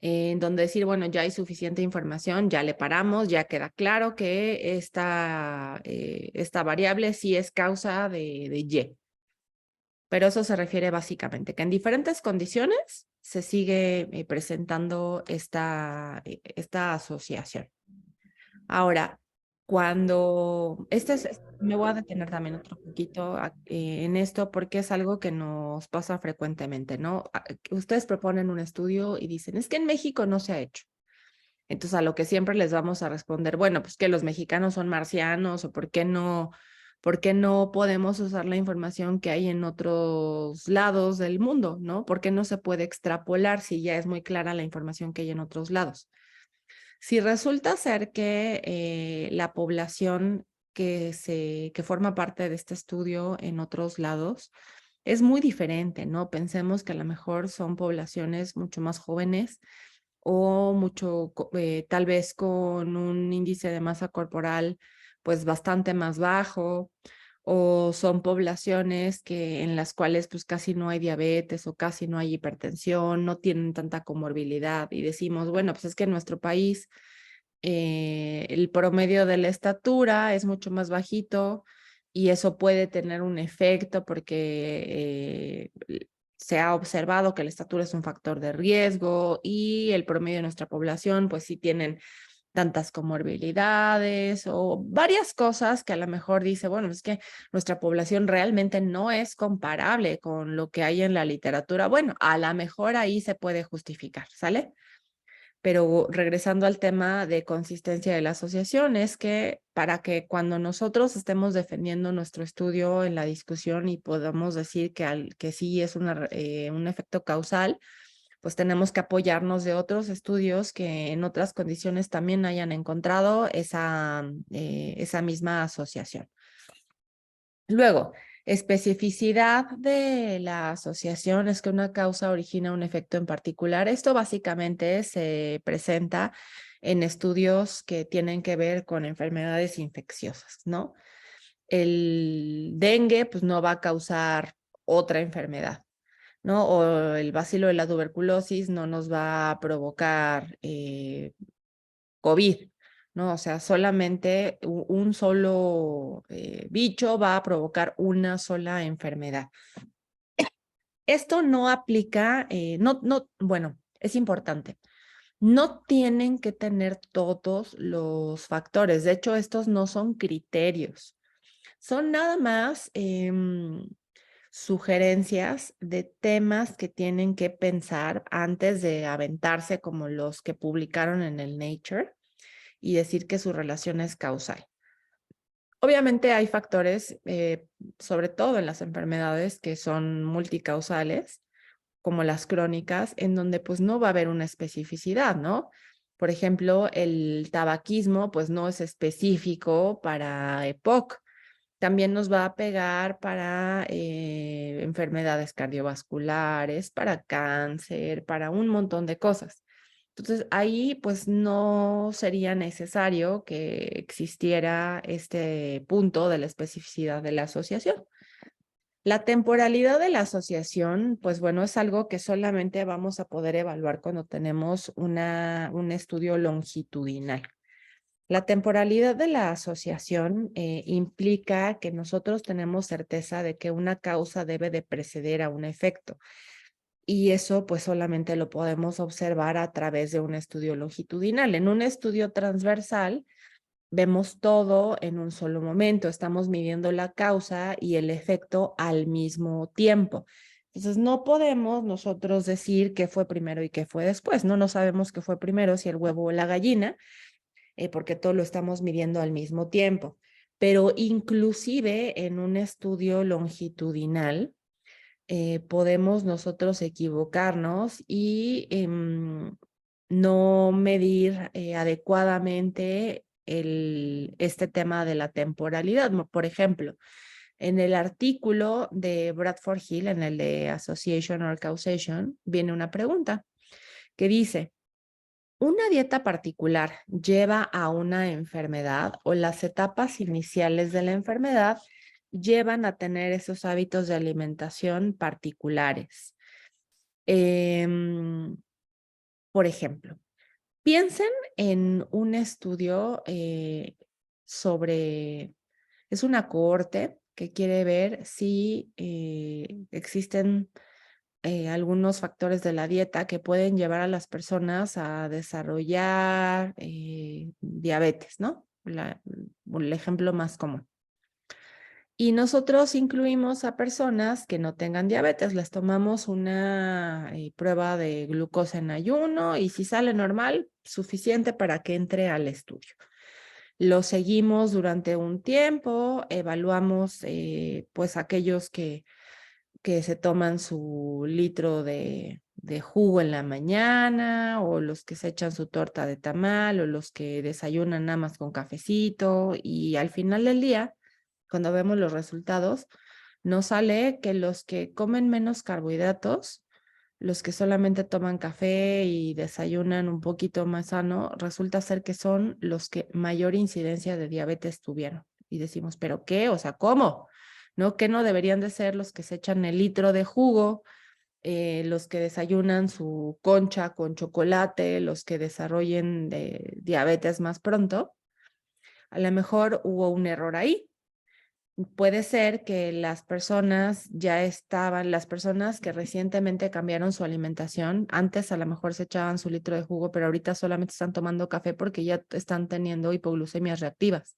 en donde decir, bueno, ya hay suficiente información, ya le paramos, ya queda claro que esta variable sí es causa de Y. Pero eso se refiere básicamente que en diferentes condiciones se sigue presentando esta asociación. Ahora, me voy a detener también otro poquito en esto porque es algo que nos pasa frecuentemente, ¿no? Ustedes proponen un estudio y dicen, es que en México no se ha hecho. Entonces, a lo que siempre les vamos a responder, bueno, pues que los mexicanos son marcianos o por qué no podemos usar la información que hay en otros lados del mundo, ¿no? ¿Por qué no se puede extrapolar si ya es muy clara la información que hay en otros lados? Si resulta ser que la población que forma parte de este estudio en otros lados es muy diferente, ¿no? Pensemos que a lo mejor son poblaciones mucho más jóvenes o tal vez con un índice de masa corporal pues bastante más bajo, o son poblaciones en las cuales pues casi no hay diabetes o casi no hay hipertensión, no tienen tanta comorbilidad y decimos, bueno, pues es que en nuestro país el promedio de la estatura es mucho más bajito y eso puede tener un efecto porque se ha observado que la estatura es un factor de riesgo y el promedio de nuestra población pues sí tienen tantas comorbilidades o varias cosas que a lo mejor dice, bueno, es que nuestra población realmente no es comparable con lo que hay en la literatura. Bueno, a lo mejor ahí se puede justificar, ¿sale? Pero regresando al tema de consistencia de la asociación, es que para que cuando nosotros estemos defendiendo nuestro estudio en la discusión y podamos decir que sí es un efecto causal, pues tenemos que apoyarnos de otros estudios que en otras condiciones también hayan encontrado esa misma asociación. Luego, especificidad de la asociación es que una causa origina un efecto en particular. Esto básicamente se presenta en estudios que tienen que ver con enfermedades infecciosas, ¿no? El dengue, pues no va a causar otra enfermedad, ¿no? O el bacilo de la tuberculosis no nos va a provocar COVID, ¿no? O sea, solamente un solo bicho va a provocar una sola enfermedad. Esto no aplica, bueno, es importante. No tienen que tener todos los factores. De hecho, estos no son criterios. Son nada más sugerencias de temas que tienen que pensar antes de aventarse como los que publicaron en el Nature y decir que su relación es causal. Obviamente hay factores, sobre todo en las enfermedades que son multicausales, como las crónicas, en donde pues no va a haber una especificidad, ¿no? Por ejemplo, el tabaquismo pues no es específico para EPOC. También nos va a pegar para enfermedades cardiovasculares, para cáncer, para un montón de cosas. Entonces, ahí pues no sería necesario que existiera este punto de la especificidad de la asociación. La temporalidad de la asociación, pues bueno, es algo que solamente vamos a poder evaluar cuando tenemos un estudio longitudinal. La temporalidad de la asociación implica que nosotros tenemos certeza de que una causa debe de preceder a un efecto. Y eso pues solamente lo podemos observar a través de un estudio longitudinal. En un estudio transversal vemos todo en un solo momento. Estamos midiendo la causa y el efecto al mismo tiempo. Entonces no podemos nosotros decir qué fue primero y qué fue después. No sabemos qué fue primero, si el huevo o la gallina, porque todo lo estamos midiendo al mismo tiempo. Pero inclusive en un estudio longitudinal, podemos nosotros equivocarnos y no medir adecuadamente este tema de la temporalidad. Por ejemplo, en el artículo de Bradford Hill, en el de Association or Causation, viene una pregunta que dice, ¿una dieta particular lleva a una enfermedad o las etapas iniciales de la enfermedad llevan a tener esos hábitos de alimentación particulares? Por ejemplo, piensen en un estudio es una cohorte que quiere ver si existen algunos factores de la dieta que pueden llevar a las personas a desarrollar diabetes, ¿no? El ejemplo más común. Y nosotros incluimos a personas que no tengan diabetes, les tomamos una prueba de glucosa en ayuno y si sale normal, suficiente para que entre al estudio. Lo seguimos durante un tiempo, evaluamos pues aquellos que se toman su litro de jugo en la mañana, o los que se echan su torta de tamal, o los que desayunan nada más con cafecito, y al final del día, cuando vemos los resultados, nos sale que los que comen menos carbohidratos, los que solamente toman café y desayunan un poquito más sano, resulta ser que son los que mayor incidencia de diabetes tuvieron. Y decimos, ¿pero qué? O sea, ¿cómo? ¿No? ¿Qué no deberían de ser los que se echan el litro de jugo, los que desayunan su concha con chocolate, los que desarrollen de diabetes más pronto? A lo mejor hubo un error ahí. Puede ser que las personas que recientemente cambiaron su alimentación, antes a lo mejor se echaban su litro de jugo, pero ahorita solamente están tomando café porque ya están teniendo hipoglucemias reactivas.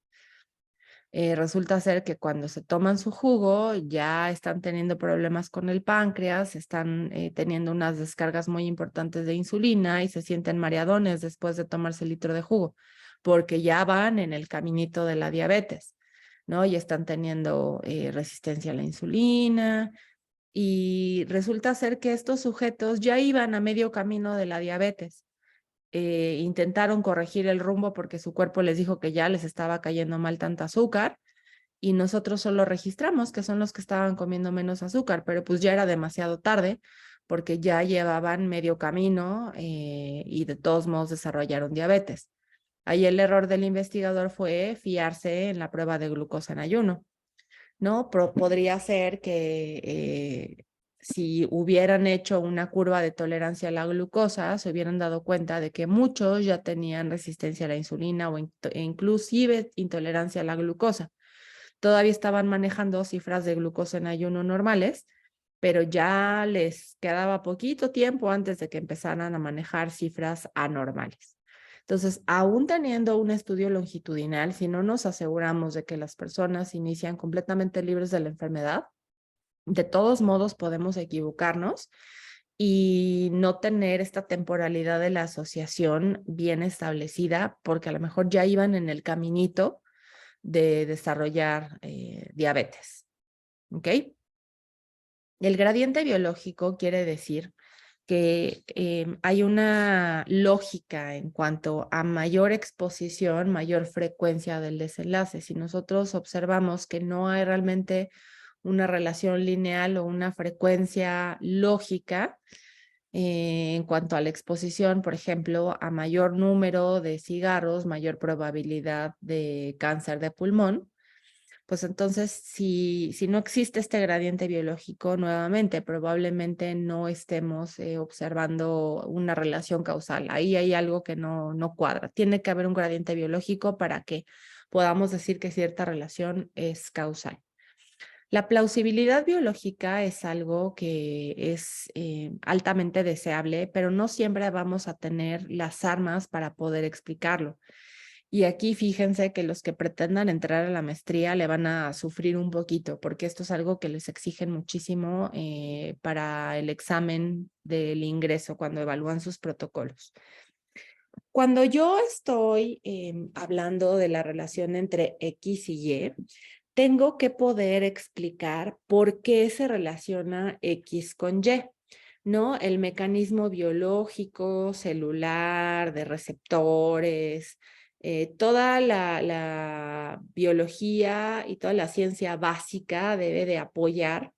Resulta ser que cuando se toman su jugo ya están teniendo problemas con el páncreas, están teniendo unas descargas muy importantes de insulina y se sienten mareadones después de tomarse el litro de jugo, porque ya van en el caminito de la diabetes, ¿no? Y están teniendo resistencia a la insulina, y resulta ser que estos sujetos ya iban a medio camino de la diabetes. Intentaron corregir el rumbo porque su cuerpo les dijo que ya les estaba cayendo mal tanta azúcar, y nosotros solo registramos que son los que estaban comiendo menos azúcar, pero pues ya era demasiado tarde porque ya llevaban medio camino y de todos modos desarrollaron diabetes. Ahí el error del investigador fue fiarse en la prueba de glucosa en ayuno, ¿no? Podría ser que si hubieran hecho una curva de tolerancia a la glucosa, se hubieran dado cuenta de que muchos ya tenían resistencia a la insulina o inclusive intolerancia a la glucosa. Todavía estaban manejando cifras de glucosa en ayuno normales, pero ya les quedaba poquito tiempo antes de que empezaran a manejar cifras anormales. Entonces, aún teniendo un estudio longitudinal, si no nos aseguramos de que las personas inician completamente libres de la enfermedad, de todos modos podemos equivocarnos y no tener esta temporalidad de la asociación bien establecida, porque a lo mejor ya iban en el caminito de desarrollar diabetes. ¿Ok? El gradiente biológico quiere decir que hay una lógica en cuanto a mayor exposición, mayor frecuencia del desenlace. Si nosotros observamos que no hay realmente una relación lineal o una frecuencia lógica en cuanto a la exposición, por ejemplo, a mayor número de cigarros, mayor probabilidad de cáncer de pulmón, pues entonces si no existe este gradiente biológico, nuevamente probablemente no estemos observando una relación causal. Ahí hay algo que no cuadra. Tiene que haber un gradiente biológico para que podamos decir que cierta relación es causal. La plausibilidad biológica es algo que es altamente deseable, pero no siempre vamos a tener las armas para poder explicarlo. Y aquí fíjense que los que pretendan entrar a la maestría le van a sufrir un poquito, porque esto es algo que les exigen muchísimo para el examen del ingreso cuando evalúan sus protocolos. Cuando yo estoy hablando de la relación entre X y Y, tengo que poder explicar por qué se relaciona X con Y, ¿no? El mecanismo biológico, celular, de receptores, toda la biología y toda la ciencia básica debe de apoyar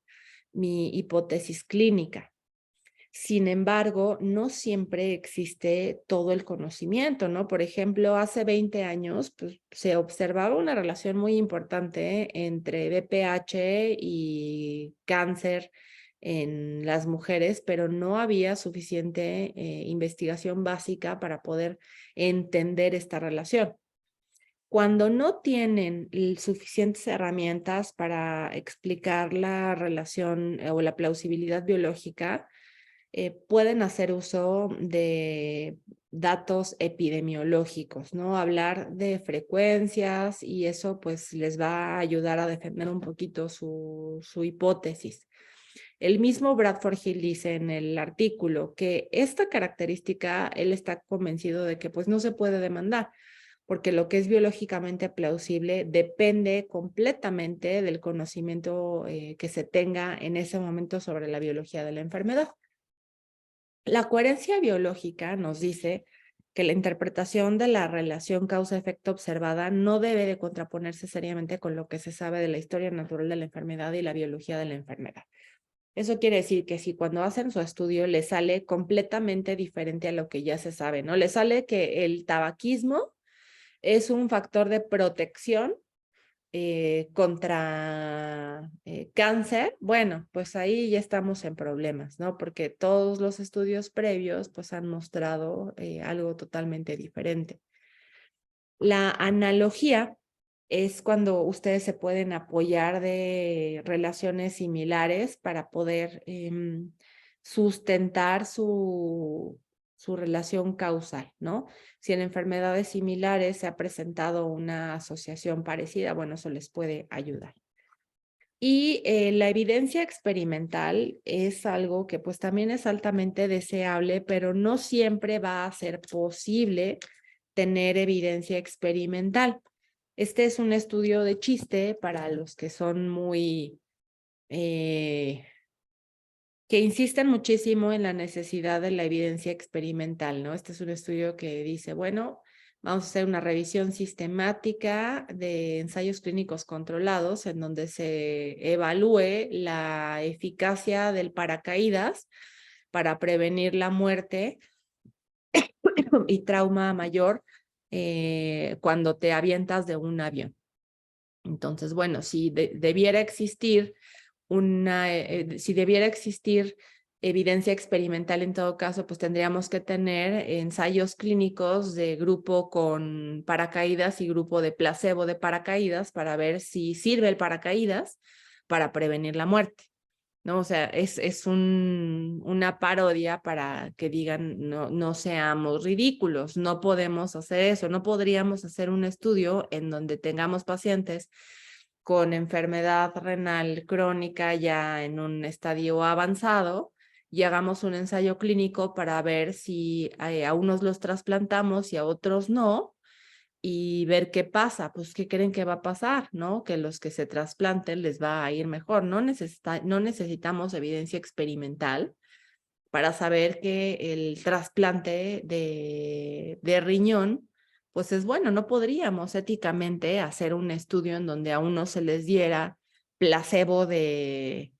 mi hipótesis clínica. Sin embargo, no siempre existe todo el conocimiento, ¿no? Por ejemplo, hace 20 años pues, se observaba una relación muy importante entre BPH y cáncer en las mujeres, pero no había suficiente investigación básica para poder entender esta relación. Cuando no tienen suficientes herramientas para explicar la relación o la plausibilidad biológica, pueden hacer uso de datos epidemiológicos, ¿no? Hablar de frecuencias y eso pues les va a ayudar a defender un poquito su hipótesis. El mismo Bradford Hill dice en el artículo que esta característica él está convencido de que pues no se puede demandar, porque lo que es biológicamente plausible depende completamente del conocimiento que se tenga en ese momento sobre la biología de la enfermedad. La coherencia biológica nos dice que la interpretación de la relación causa-efecto observada no debe de contraponerse seriamente con lo que se sabe de la historia natural de la enfermedad y la biología de la enfermedad. Eso quiere decir que si cuando hacen su estudio les sale completamente diferente a lo que ya se sabe, ¿no? Les sale que el tabaquismo es un factor de protección contra cáncer, bueno, pues ahí ya estamos en problemas, ¿no? Porque todos los estudios previos pues han mostrado algo totalmente diferente. La analogía es cuando ustedes se pueden apoyar de relaciones similares para poder sustentar su relación causal, ¿no? Si en enfermedades similares se ha presentado una asociación parecida, bueno, eso les puede ayudar. Y la evidencia experimental es algo que pues también es altamente deseable, pero no siempre va a ser posible tener evidencia experimental. Este es un estudio de chiste para los que son muy que insisten muchísimo en la necesidad de la evidencia experimental, ¿no? Este es un estudio que dice, bueno, vamos a hacer una revisión sistemática de ensayos clínicos controlados en donde se evalúe la eficacia del paracaídas para prevenir la muerte y trauma mayor cuando te avientas de un avión. Entonces, bueno, si debiera existir si debiera existir evidencia experimental en todo caso, pues tendríamos que tener ensayos clínicos de grupo con paracaídas y grupo de placebo de paracaídas para ver si sirve el paracaídas para prevenir la muerte, ¿no? O sea, es una parodia para que digan, no seamos ridículos, no podemos hacer eso, no podríamos hacer un estudio en donde tengamos pacientes con enfermedad renal crónica ya en un estadio avanzado y hagamos un ensayo clínico para ver si a unos los trasplantamos y a otros no, y ver qué pasa. Pues, ¿qué creen que va a pasar? ¿No? Que los que se trasplanten les va a ir mejor. No necesitamos evidencia experimental para saber que el trasplante de riñón, pues es bueno. No podríamos éticamente hacer un estudio en donde a unos se les diera placebo de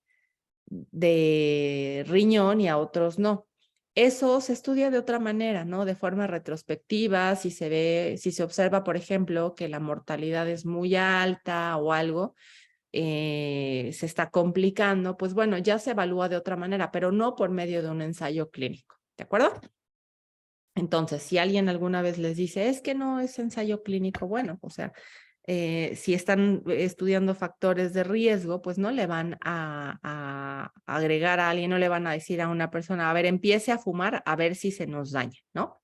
riñón y a otros no. Eso se estudia de otra manera, ¿no? De forma retrospectiva, si se observa, por ejemplo, que la mortalidad es muy alta o algo, se está complicando, pues bueno, ya se evalúa de otra manera, pero no por medio de un ensayo clínico, ¿de acuerdo? Entonces, si alguien alguna vez les dice, es que no es ensayo clínico, bueno, o sea, si están estudiando factores de riesgo, pues no le van a agregar a alguien, no le van a decir a una persona, a ver, empiece a fumar a ver si se nos daña, ¿no?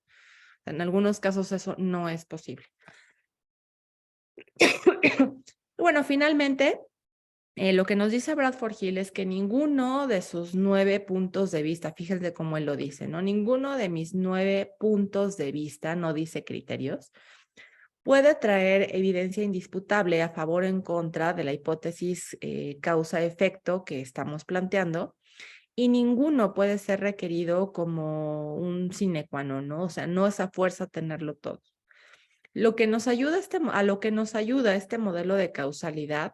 En algunos casos eso no es posible. Bueno, finalmente, lo que nos dice Bradford Hill es que ninguno de sus 9 puntos de vista, fíjense cómo él lo dice, ¿no? Ninguno de mis 9 puntos de vista, no dice criterios, puede traer evidencia indisputable a favor o en contra de la hipótesis causa-efecto que estamos planteando, y ninguno puede ser requerido como un sine qua non, ¿no? O sea, no es a fuerza tenerlo todo. Lo que nos ayuda a lo que nos ayuda este modelo de causalidad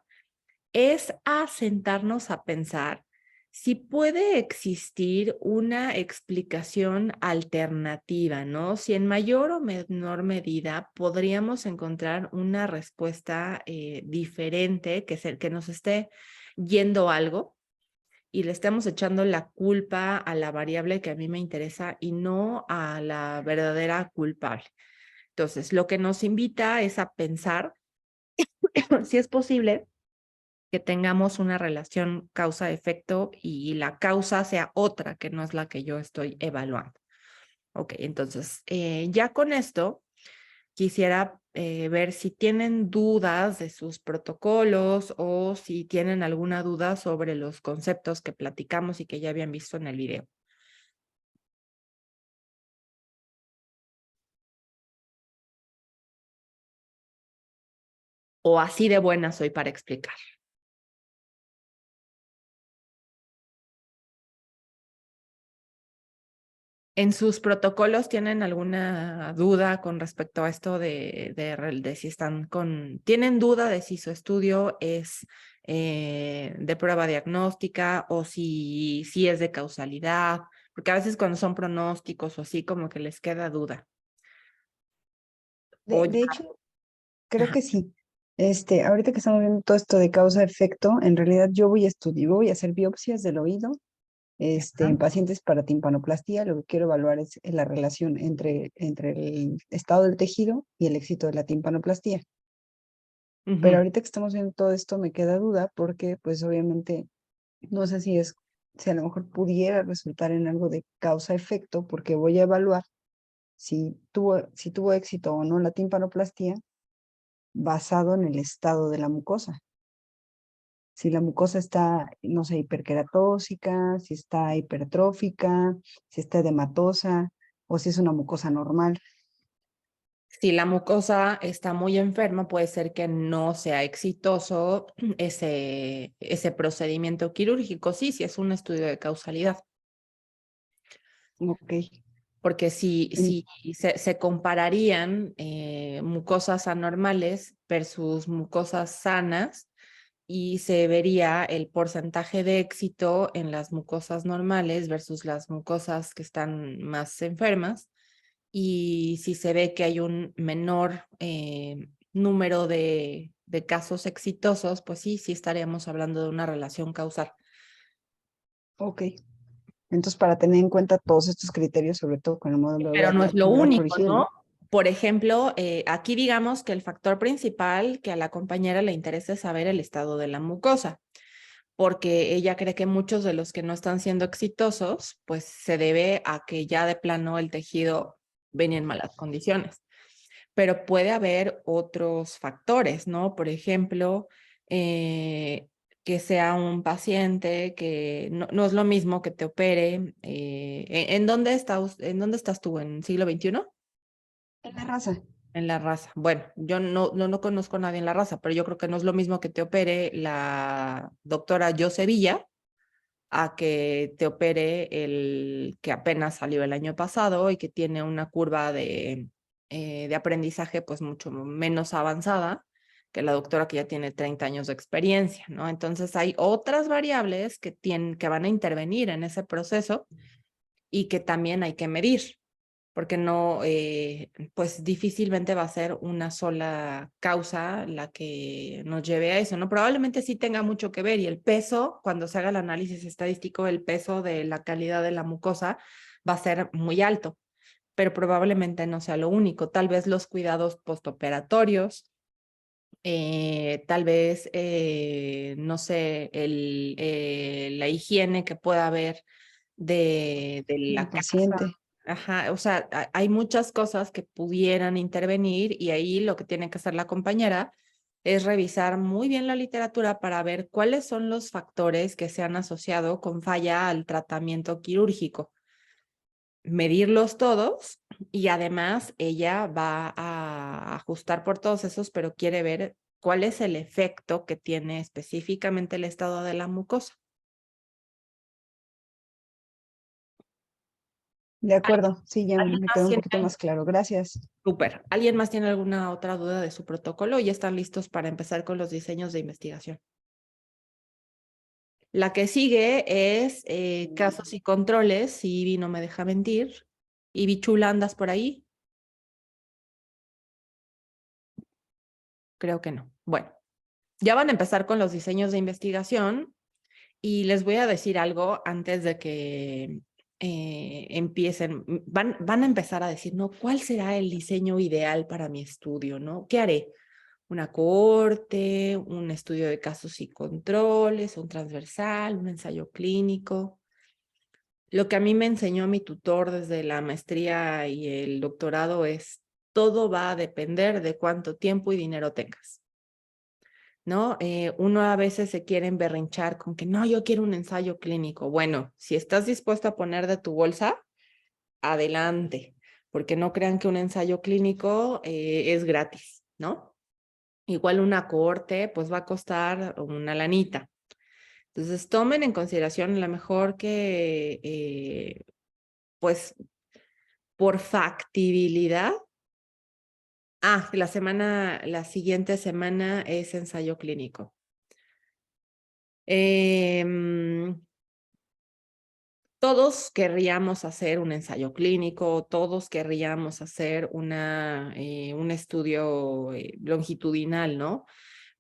es a sentarnos a pensar si puede existir una explicación alternativa, ¿no? Si en mayor o menor medida podríamos encontrar una respuesta diferente, que nos esté yendo algo y le estemos echando la culpa a la variable que a mí me interesa y no a la verdadera culpable. Entonces, lo que nos invita es a pensar si es posible que tengamos una relación causa-efecto y la causa sea otra que no es la que yo estoy evaluando. Ok, entonces ya con esto quisiera ver si tienen dudas de sus protocolos o si tienen alguna duda sobre los conceptos que platicamos y que ya habían visto en el video. O así de buena soy para explicar. ¿En sus protocolos tienen alguna duda con respecto a esto de si tienen duda de si su estudio es de prueba diagnóstica o si es de causalidad? Porque a veces cuando son pronósticos o así como que les queda duda. De hecho, creo que sí. Ahorita que estamos viendo todo esto de causa-efecto, en realidad yo voy a hacer biopsias del oído, en pacientes para timpanoplastía. Lo que quiero evaluar es la relación entre el estado del tejido y el éxito de la timpanoplastía. Pero ahorita que estamos viendo todo esto me queda duda porque pues obviamente no sé si a lo mejor pudiera resultar en algo de causa-efecto, porque voy a evaluar si tuvo éxito o no la timpanoplastía basado en el estado de la mucosa. Si la mucosa está, no sé, hiperqueratósica, si está hipertrófica, si está edematosa o si es una mucosa normal. Si la mucosa está muy enferma, puede ser que no sea exitoso ese procedimiento quirúrgico. Sí, es un estudio de causalidad. Ok. Porque si se compararían mucosas anormales versus mucosas sanas y se vería el porcentaje de éxito en las mucosas normales versus las mucosas que están más enfermas, y si se ve que hay un menor número de casos exitosos, pues sí estaríamos hablando de una relación causal. Ok. Entonces, para tener en cuenta todos estos criterios, sobre todo con el modelo Pero de no es lo actividad único, corrigida, ¿no? Por ejemplo, aquí digamos que el factor principal que a la compañera le interesa es saber el estado de la mucosa, porque ella cree que muchos de los que no están siendo exitosos, pues se debe a que ya de plano el tejido venía en malas condiciones. Pero puede haber otros factores, ¿no? Por ejemplo, que sea un paciente que no es lo mismo que te opere. ¿En dónde en dónde estás tú? ¿En siglo XXI? en la raza. En la raza. Bueno, yo no conozco a nadie en la raza, pero yo creo que no es lo mismo que te opere la doctora Josevilla a que te opere el que apenas salió el año pasado y que tiene una curva de aprendizaje pues mucho menos avanzada que la doctora que ya tiene 30 años de experiencia, ¿no? Entonces hay otras variables que van a intervenir en ese proceso y que también hay que medir, porque no, pues difícilmente va a ser una sola causa la que nos lleve a eso, ¿no? Probablemente sí tenga mucho que ver y el peso, cuando se haga el análisis estadístico, el peso de la calidad de la mucosa va a ser muy alto, pero probablemente no sea lo único. Tal vez los cuidados postoperatorios, tal vez, no sé, la higiene que pueda haber de la El casa. paciente. Ajá, o sea, hay muchas cosas que pudieran intervenir y ahí lo que tiene que hacer la compañera es revisar muy bien la literatura para ver cuáles son los factores que se han asociado con falla al tratamiento quirúrgico, medirlos todos y además ella va a ajustar por todos esos, pero quiere ver cuál es el efecto que tiene específicamente el estado de la mucosa. De acuerdo. Sí, ya ¿Alguien me más quedó un tiene? poquito más claro. Gracias. Súper. ¿Alguien más tiene alguna otra duda de su protocolo? Ya están listos para empezar con los diseños de investigación. La que sigue es casos y controles, si Ivy no me deja mentir. Ivy Chula, ¿andas por ahí? Creo que no. Bueno, ya van a empezar con los diseños de investigación y les voy a decir algo antes de que empiecen. Van a empezar a decir, ¿no? ¿Cuál será el diseño ideal para mi estudio, no? ¿Qué haré? Una cohorte, un estudio de casos y controles, un transversal, un ensayo clínico. Lo que a mí me enseñó mi tutor desde la maestría y el doctorado es todo va a depender de cuánto tiempo y dinero tengas, ¿no? Uno a veces se quiere emberrinchar con que no, yo quiero un ensayo clínico. Bueno, si estás dispuesto a poner de tu bolsa, adelante, porque no crean que un ensayo clínico es gratis, ¿no? Igual una cohorte, pues va a costar una lanita. Entonces, tomen en consideración a lo mejor que, pues, por factibilidad. La siguiente semana es ensayo clínico. Todos querríamos hacer un ensayo clínico, todos querríamos hacer un estudio longitudinal, ¿no?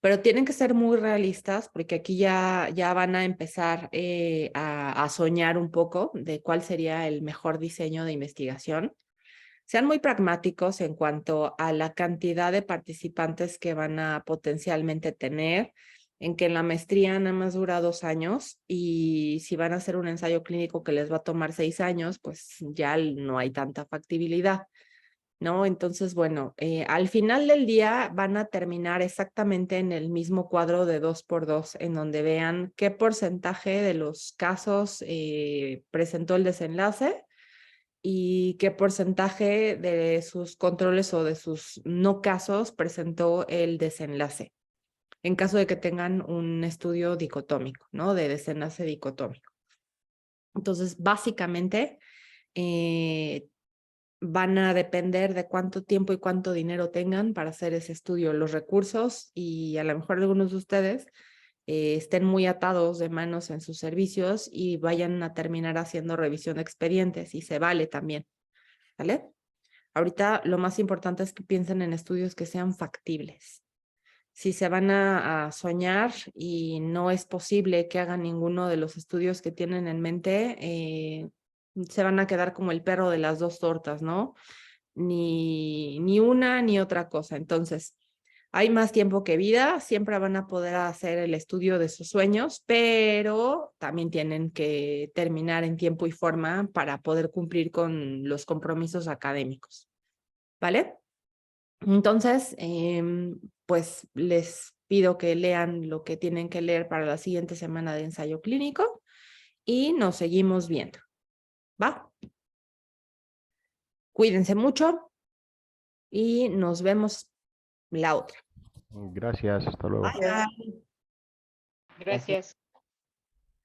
Pero tienen que ser muy realistas porque aquí ya van a empezar a soñar un poco de cuál sería el mejor diseño de investigación. Sean muy pragmáticos en cuanto a la cantidad de participantes que van a potencialmente tener, en que en la maestría nada más dura 2 años y si van a hacer un ensayo clínico que les va a tomar 6 años, pues ya no hay tanta factibilidad, ¿no? Entonces, bueno, al final del día van a terminar exactamente en el mismo cuadro de 2x2, en donde vean qué porcentaje de los casos presentó el desenlace y qué porcentaje de sus controles o de sus no casos presentó el desenlace, en caso de que tengan un estudio dicotómico, ¿no? De desenlace dicotómico. Entonces, básicamente, van a depender de cuánto tiempo y cuánto dinero tengan para hacer ese estudio, los recursos y a lo mejor algunos de ustedes estén muy atados de manos en sus servicios y vayan a terminar haciendo revisión de expedientes y se vale también, ¿vale? Ahorita lo más importante es que piensen en estudios que sean factibles. Si se van a soñar y no es posible que hagan ninguno de los estudios que tienen en mente, se van a quedar como el perro de las dos tortas, ¿no? Ni una ni otra cosa. Entonces, hay más tiempo que vida, siempre van a poder hacer el estudio de sus sueños, pero también tienen que terminar en tiempo y forma para poder cumplir con los compromisos académicos. ¿Vale? Entonces, pues les pido que lean lo que tienen que leer para la siguiente semana de ensayo clínico y nos seguimos viendo. ¿Va? Cuídense mucho y nos vemos la otra. Gracias, hasta luego. Bye. Gracias.